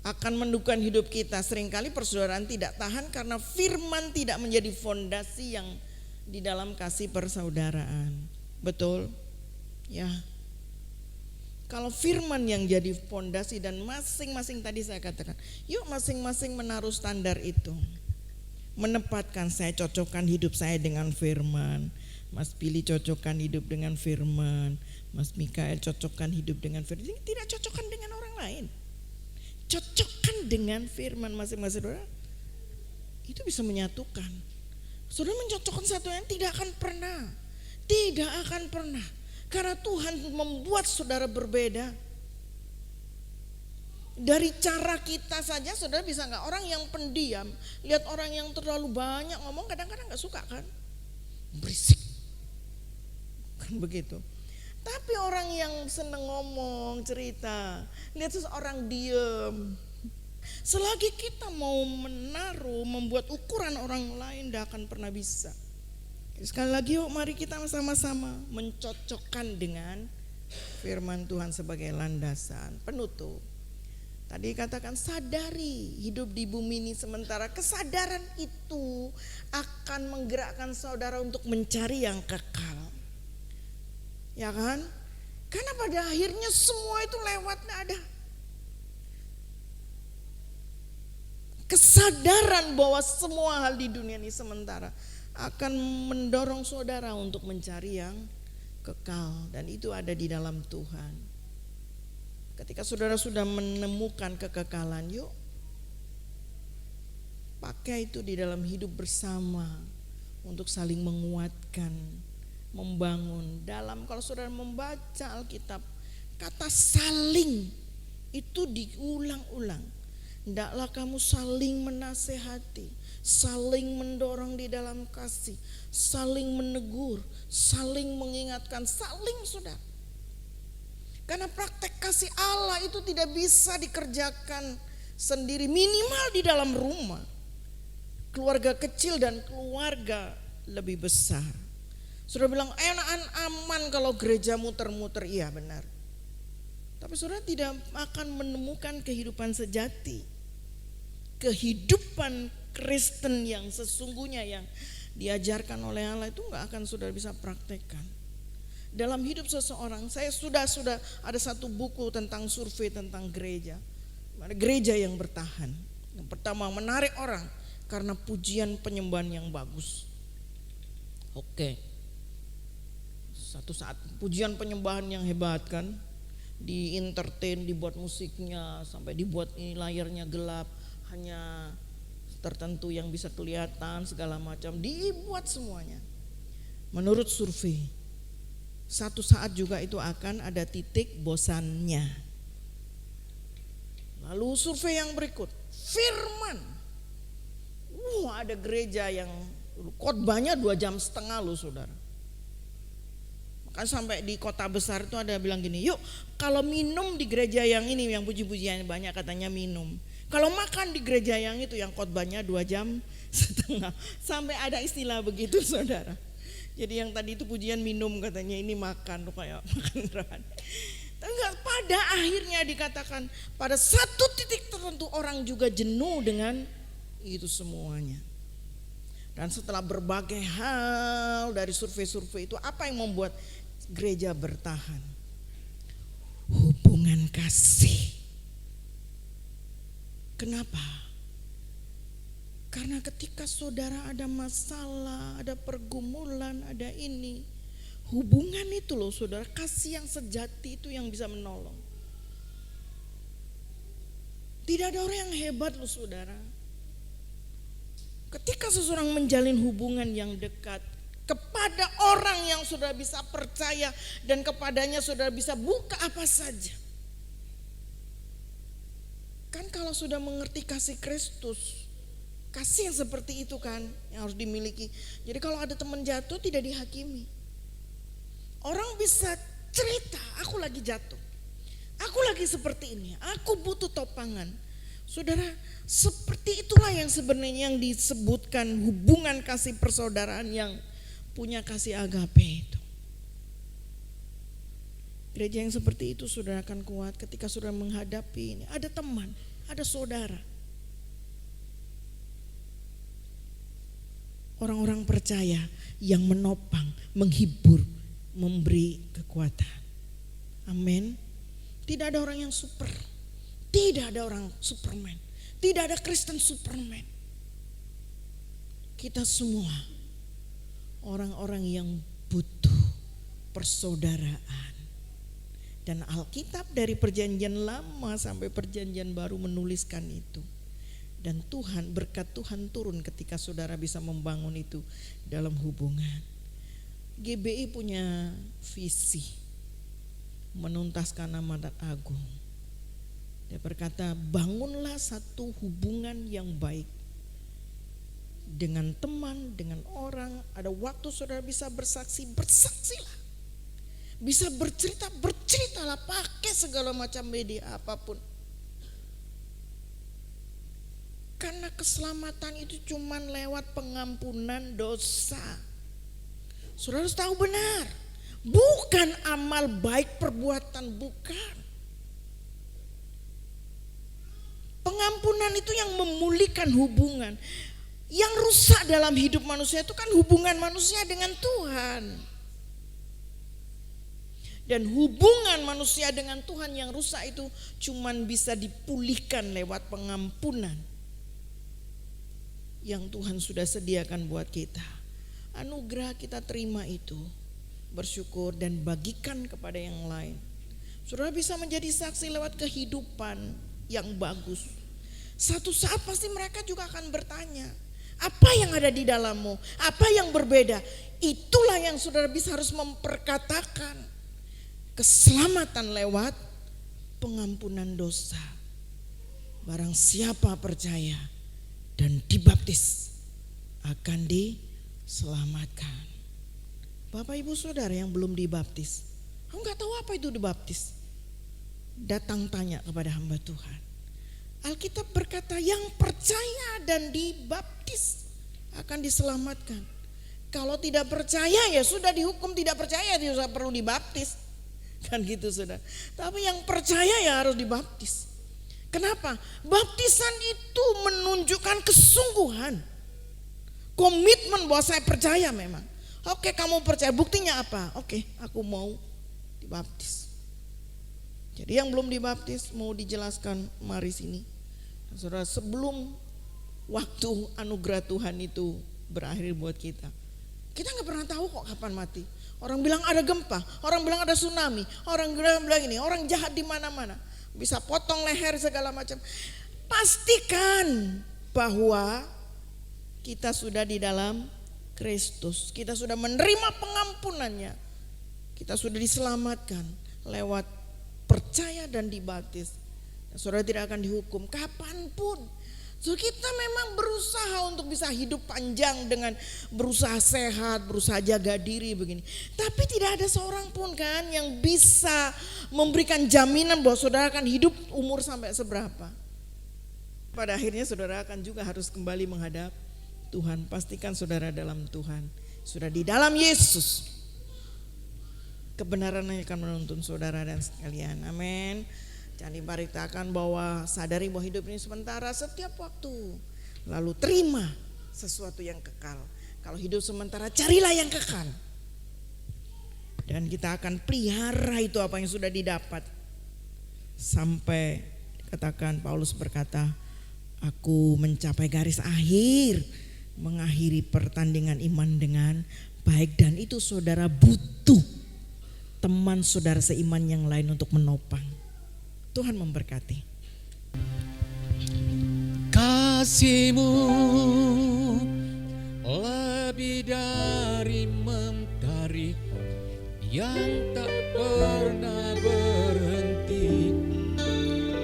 akan mendukung hidup kita. Seringkali persaudaraan tidak tahan karena firman tidak menjadi fondasi yang di dalam kasih persaudaraan. Betul? Ya. Kalau firman yang jadi fondasi dan masing-masing tadi saya katakan, yuk masing-masing menaruh standar itu. Menempatkan, saya cocokkan hidup saya dengan firman. Mas Billy cocokkan hidup dengan firman, Mas Mikael cocokkan hidup dengan firman. Tidak cocokkan dengan orang lain, cocokkan dengan firman masing-masing. Saudara, itu bisa menyatukan. Saudara mencocokkan satu yang tidak akan pernah, karena Tuhan membuat saudara berbeda. Dari cara kita saja saudara bisa gak? Orang yang pendiam, lihat orang yang terlalu banyak ngomong kadang-kadang gak suka kan, berisik kan begitu. Tapi orang yang seneng ngomong, cerita, lihat seseorang diem, selagi kita mau menaruh, membuat ukuran orang lain tidak akan pernah bisa. Sekali lagi yuk mari kita sama-sama mencocokkan dengan firman Tuhan sebagai landasan. Penutup, tadi katakan sadari hidup di bumi ini sementara. Kesadaran itu akan menggerakkan saudara untuk mencari yang kekal. Ya kan? Karena pada akhirnya semua itu lewat, tidak ada. Kesadaran bahwa semua hal di dunia ini sementara akan mendorong saudara untuk mencari yang kekal, dan itu ada di dalam Tuhan. Ketika saudara sudah menemukan kekekalan, yuk pakai itu di dalam hidup bersama untuk saling menguatkan, membangun. Dalam kalau saudara membaca Alkitab, kata saling itu diulang-ulang. Hendaklah kamu saling menasehati, saling mendorong di dalam kasih, saling menegur, saling mengingatkan, saling, saudara. Karena praktek kasih Allah itu tidak bisa dikerjakan sendiri, minimal di dalam rumah, keluarga kecil dan keluarga lebih besar. Saudara bilang enakan aman kalau gereja muter-muter, iya benar. Tapi saudara tidak akan menemukan kehidupan sejati, kehidupan Kristen yang sesungguhnya yang diajarkan oleh Allah itu gak akan saudara bisa praktekkan. Dalam hidup seseorang, saya sudah ada satu buku tentang survei tentang gereja. Gereja yang bertahan. Yang pertama, menarik orang karena pujian penyembahan yang bagus. Oke. Satu saat pujian penyembahan yang hebat kan, di entertain, dibuat musiknya, sampai dibuat ini layarnya gelap, hanya tertentu yang bisa kelihatan, segala macam dibuat semuanya. Menurut survei, satu saat juga itu akan ada titik bosannya. Lalu survei yang berikut, firman. Ada gereja yang khotbahnya 2,5 jam loh saudara. Kan sampai di kota besar itu ada bilang gini, yuk kalau minum di gereja yang ini, yang puji-pujian banyak katanya minum. Kalau makan di gereja yang itu, yang khotbahnya 2,5 jam. Sampai ada istilah begitu saudara. Jadi yang tadi itu pujian minum katanya, ini makan tuh kayak makan rohani. Enggak, pada akhirnya dikatakan pada satu titik tertentu orang juga jenuh dengan itu semuanya. Dan setelah berbagai hal dari survei-survei itu, apa yang membuat gereja bertahan? Hubungan kasih. Kenapa? Karena ketika saudara ada masalah, ada pergumulan, ada ini, hubungan itu loh saudara, kasih yang sejati itu yang bisa menolong. Tidak ada orang yang hebat loh saudara. Ketika seseorang menjalin hubungan yang dekat kepada orang yang saudara bisa percaya dan kepadanya saudara bisa buka apa saja. Kan kalau sudah mengerti kasih Kristus, kasih yang seperti itu kan yang harus dimiliki. Jadi kalau ada teman jatuh tidak dihakimi. Orang bisa cerita, aku lagi jatuh, aku lagi seperti ini, aku butuh topangan. Saudara, seperti itulah yang sebenarnya yang disebutkan hubungan kasih persaudaraan yang punya kasih agape itu. Gereja yang seperti itu saudara akan kuat ketika saudara menghadapi ini. Ada teman, ada saudara. Orang-orang percaya yang menopang, menghibur, memberi kekuatan. Amin. Tidak ada orang yang super. Tidak ada orang Superman. Tidak ada Kristen Superman. Kita semua orang-orang yang butuh persaudaraan. Dan Alkitab dari perjanjian lama sampai perjanjian baru menuliskan itu. Dan Tuhan, berkat Tuhan turun ketika saudara bisa membangun itu dalam hubungan. GBI punya visi menuntaskan amanat agung. Dia berkata, bangunlah satu hubungan yang baik dengan teman, dengan orang. Ada waktu saudara bisa bersaksi, bersaksilah. Bisa bercerita, berceritalah, pakai segala macam media apapun. Karena keselamatan itu cuma lewat pengampunan dosa. Saudara harus tahu benar, bukan amal baik perbuatan, bukan. Pengampunan itu yang memulihkan hubungan. Yang rusak dalam hidup manusia itu kan hubungan manusia dengan Tuhan. Dan hubungan manusia dengan Tuhan yang rusak itu cuman bisa dipulihkan lewat pengampunan yang Tuhan sudah sediakan buat kita. Anugerah kita terima itu, bersyukur dan bagikan kepada yang lain. Saudara bisa menjadi saksi lewat kehidupan yang bagus. Satu saat pasti mereka juga akan bertanya, apa yang ada di dalammu? Apa yang berbeda? Itulah yang saudara bisa harus memperkatakan. Keselamatan lewat pengampunan dosa. Barang siapa percaya dan dibaptis akan diselamatkan. Bapak ibu saudara yang belum dibaptis, kamu gak tahu apa itu dibaptis? Datang tanya kepada hamba Tuhan. Alkitab berkata yang percaya dan dibaptis akan diselamatkan. Kalau tidak percaya ya sudah dihukum, tidak percaya tidak perlu dibaptis. Kan gitu saudara. Tapi yang percaya ya harus dibaptis. Kenapa? Baptisan itu menunjukkan kesungguhan. Komitmen bahwa saya percaya memang. Oke, kamu percaya, buktinya apa? Oke, aku mau dibaptis. Jadi yang belum dibaptis mau dijelaskan, mari sini. Saudara, sebelum waktu anugerah Tuhan itu berakhir buat kita nggak pernah tahu kok kapan mati. Orang bilang ada gempa, orang bilang ada tsunami, orang bilang ini, orang jahat di mana-mana, bisa potong leher segala macam. Pastikan bahwa kita sudah di dalam Kristus, kita sudah menerima pengampunannya, kita sudah diselamatkan lewat percaya dan dibaptis. Saudara tidak akan dihukum kapanpun. So kita memang berusaha untuk bisa hidup panjang dengan berusaha sehat, berusaha jaga diri begini. Tapi tidak ada seorang pun kan yang bisa memberikan jaminan bahwa saudara akan hidup umur sampai seberapa. Pada akhirnya saudara akan juga harus kembali menghadap Tuhan. Pastikan saudara dalam Tuhan. Sudah di dalam Yesus. Kebenaran akan menuntun saudara dan sekalian. Amin. Jangan diberitakan bahwa sadari bahwa hidup ini sementara setiap waktu. Lalu terima sesuatu yang kekal. Kalau hidup sementara carilah yang kekal. Dan kita akan pelihara itu apa yang sudah didapat. Sampai katakan Paulus berkata, aku mencapai garis akhir. Mengakhiri pertandingan iman dengan baik. Dan itu saudara butuh teman saudara seiman yang lain untuk menopang. Tuhan memberkati. Kasih-Mu lebih dari mentari yang tak pernah berhenti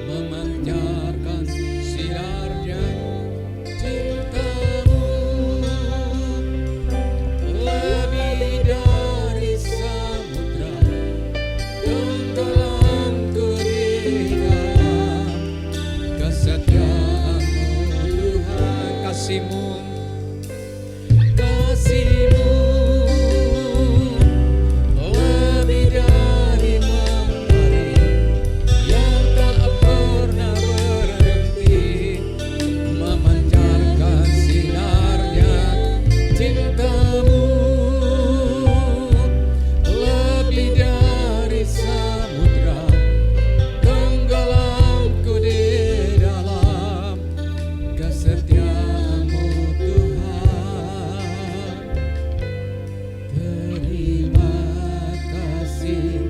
memancarkan sinarnya. Cinta-Mu lebih dari samudra tenggelam kesetiaan-Mu Tuhan. Kasih-Mu lebih dari mentari yang tak pernah berhenti memancarkan sinarnya. Cinta-Mu lebih dari samudra tenggelamku di dalam kesetiaan-Mu Tuhan. Terima kasih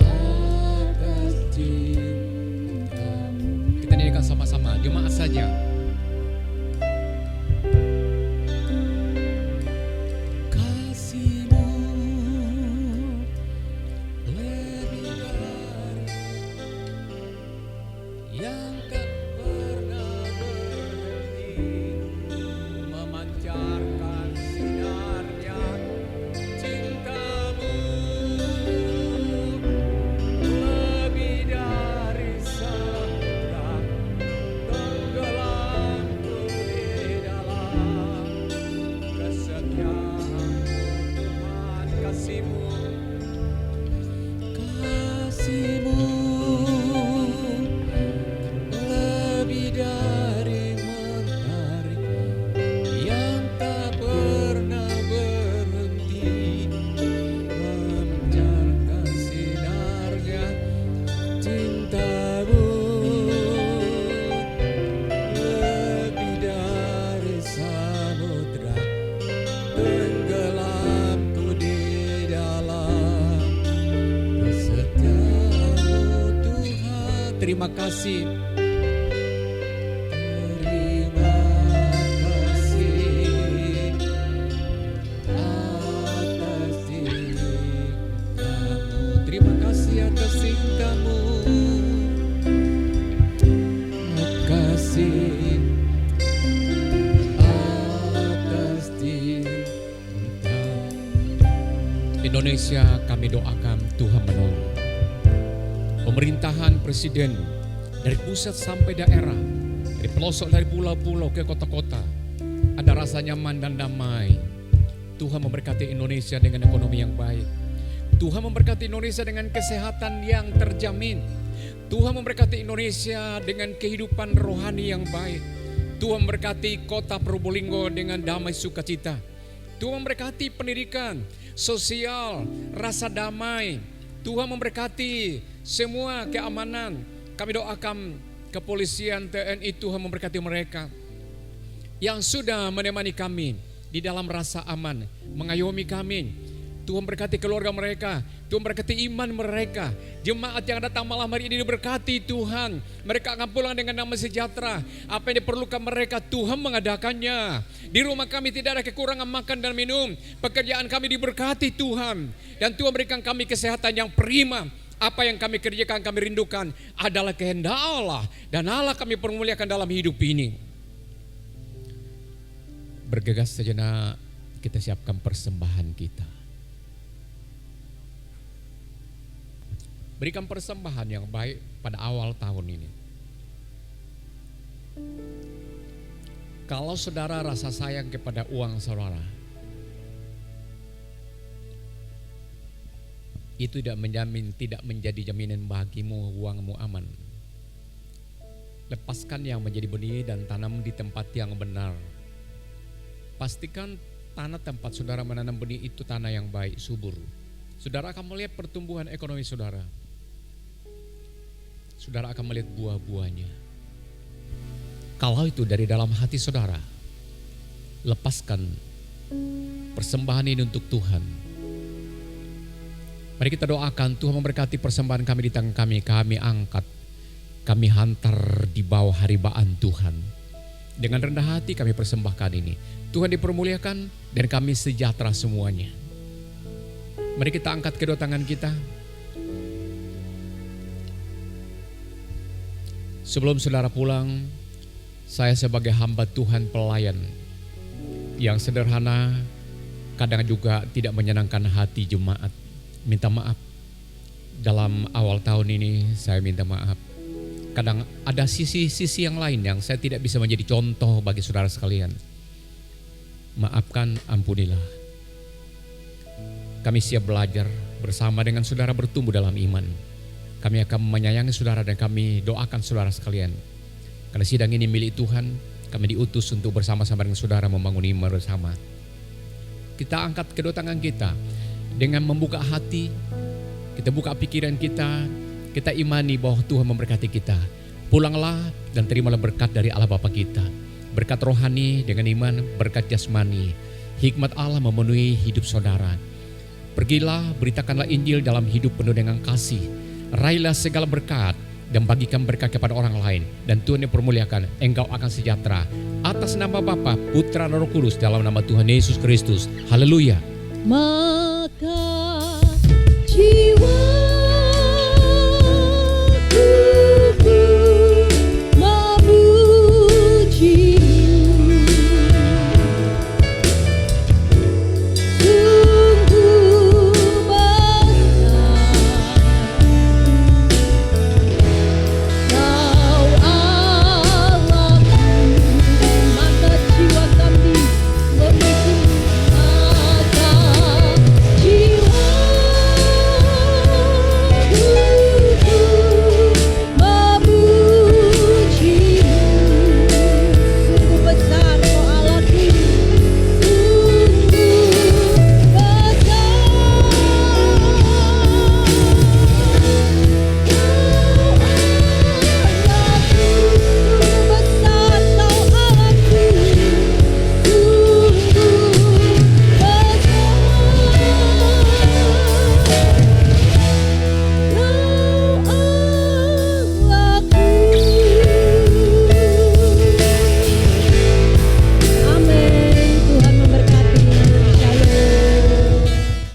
atas cinta-Mu. Kita nyanyikan sama-sama, jemaat saja. Kasih-Mu lebih dari yang tak pernah berhenti memancarkan sinarnya. Cinta-Mu lebih dari samudra tenggelamku di dalam kesetiaan-Mu Tuhan. Kasih-Mu lebih dari mentari yang tak pernah berhenti memancarkan sinarnya. Cinta-Mu lebih dari samudra tenggelamku di dalam kesetiaan-Mu Tuhan. Terima kasih. Terima kasih atas cinta-Mu. Terima kasih atas cinta-Mu. Kasih atas cinta. Indonesia kami doakan Tuhan menolong. Pemerintahan presiden dari pusat sampai daerah, dari pelosok, dari pulau-pulau ke kota-kota, ada rasa nyaman dan damai. Tuhan memberkati Indonesia dengan ekonomi yang baik. Tuhan memberkati Indonesia dengan kesehatan yang terjamin. Tuhan memberkati Indonesia dengan kehidupan rohani yang baik. Tuhan memberkati kota Probolinggo dengan damai sukacita. Tuhan memberkati pendidikan, sosial, rasa damai. Tuhan memberkati semua keamanan. Kami doakan kepolisian, TNI, Tuhan memberkati mereka yang sudah menemani kami di dalam rasa aman, mengayomi kami. Tuhan berkati keluarga mereka, Tuhan berkati iman mereka. Jemaat yang datang malam hari ini diberkati Tuhan. Mereka akan pulang dengan damai sejahtera. Apa yang diperlukan mereka, Tuhan mengadakannya. Di rumah kami tidak ada kekurangan makan dan minum. Pekerjaan kami diberkati Tuhan. Dan Tuhan berikan kami kesehatan yang prima. Apa yang kami kerjakan, kami rindukan adalah kehendak Allah. Dan Allah kami permuliakan dalam hidup ini. Bergegas sejenak, kita siapkan persembahan kita. Berikan persembahan yang baik pada awal tahun ini. Kalau saudara rasa sayang kepada uang saudara, itu tidak menjadi jaminan bagimu uangmu aman. Lepaskan yang menjadi benih dan tanam di tempat yang benar. Pastikan tanah tempat saudara menanam benih itu tanah yang baik, subur. Saudara akan melihat pertumbuhan ekonomi saudara. Saudara akan melihat buah-buahnya. Kalau itu dari dalam hati saudara, lepaskan persembahan ini untuk Tuhan. Mari kita doakan Tuhan memberkati persembahan kami di tangan kami. Kami angkat, kami hantar di bawah haribaan Tuhan. Dengan rendah hati kami persembahkan ini. Tuhan dipermuliakan dan kami sejahtera semuanya. Mari kita angkat kedua tangan kita. Sebelum saudara pulang, saya sebagai hamba Tuhan pelayan yang sederhana, kadang juga tidak menyenangkan hati jemaat. Minta maaf. Dalam awal tahun ini saya minta maaf. Kadang ada sisi-sisi yang lain yang saya tidak bisa menjadi contoh bagi saudara sekalian. Maafkan, ampunilah. Kami siap belajar bersama dengan saudara bertumbuh dalam iman. Kami akan menyayangi saudara dan kami doakan saudara sekalian. Karena sidang ini milik Tuhan, kami diutus untuk bersama-sama dengan saudara membangun iman bersama. Kita angkat kedua tangan kita dengan membuka hati, kita buka pikiran kita imani bahwa Tuhan memberkati kita. Pulanglah dan terimalah berkat dari Allah Bapa kita. Berkat rohani dengan iman, berkat jasmani. Hikmat Allah memenuhi hidup saudara. Pergilah, beritakanlah Injil dalam hidup penuh dengan kasih. Raihlah segala berkat dan bagikan berkat kepada orang lain. Dan Tuhan yang permuliakan, engkau akan sejahtera. Atas nama Bapa, Putra dan Roh Kudus, dalam nama Tuhan Yesus Kristus. Haleluya.